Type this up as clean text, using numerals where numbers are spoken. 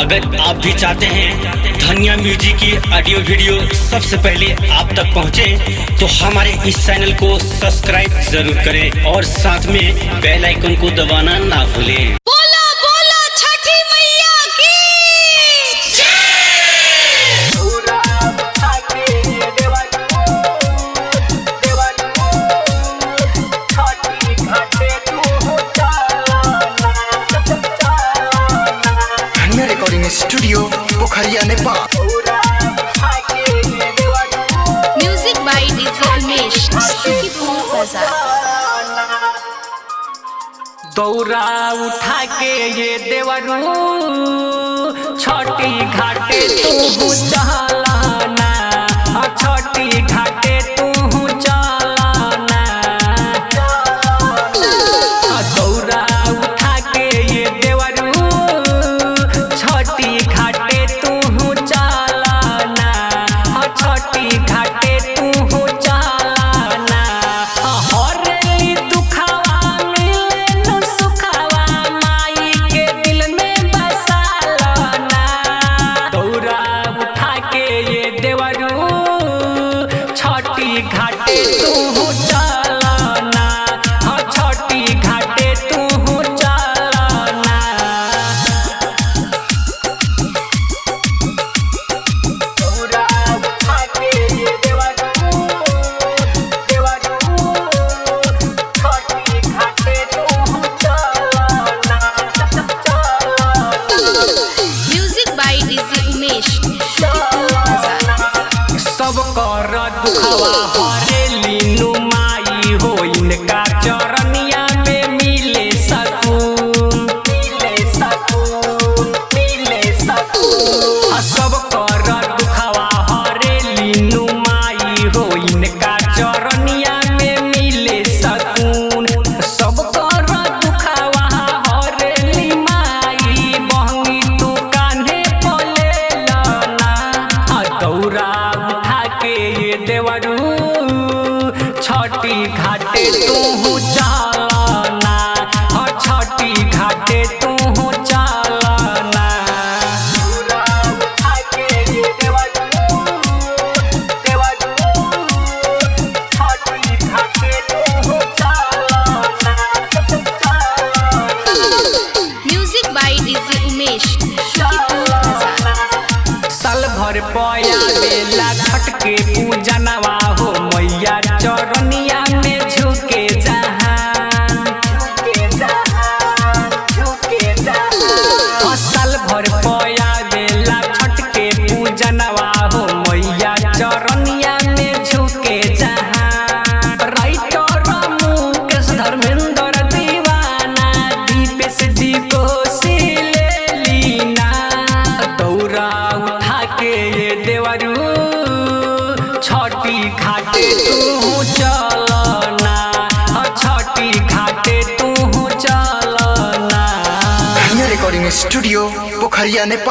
अगर आप भी चाहते हैं धनिया म्यूजिक की ऑडियो वीडियो सबसे पहले आप तक पहुंचे, तो हमारे इस चैनल को सब्सक्राइब जरूर करें और साथ में बेल आइकन को दबाना ना भूलें। बोलो बोलो छठी मैया की recording studio Pokhariya Nepal. Music by DJ Umesh Sukhipur Bazar. दौरा उठा के ये देवरू छोटी घाटे तू चलाना, छोटी घाटे तू चलाना। दौरा उठा के ये देवरू छोटी घाटे तू चलाना, छोटी घाटे तू चलाना। हरेली दुखावा मिले न सुखावा, माई के दिल में बसालना। दौरा उठा के ये देवरू छोटी घाटे तू चलाना, छोटी घाटे तू चलाना। Music by DJ Umesh Sukhipur Bazar. सब कर दुखवा हरेली नुमाई हो, इनका चरनिया में मिले सकून, मिले सकून, मिले सकून। सब कर दुखवा हरेली नुमाई हो, इनका चरनिया में मिले सकून। सब कर दुखवा हरेली माई, बहंगी तू कान्हे पले लाना। दौरा उठा के ये देवरू छोटी घाटे तू चलाना, छोटी घाटे तू चलाना। Music by DJ Umesh Sukhipur Bazar. साल भर पया बेला खटके पूजनवा हो, मैया चरनिया में झुके जहान, झुके जहान, झुके जहान। साल भर पया बेला खटके पूजनवा हो, मैया चरनिया में झुके जहान। राइटर मुकेश धर्मेंद्र दीवाना, दीपेश जी को सिले लीना। दौरा उठा के ये देवरू छोटी घाटे तू चलाना, छोटी घाटे तू चलाना। Recording studio Pokhariya Nepal.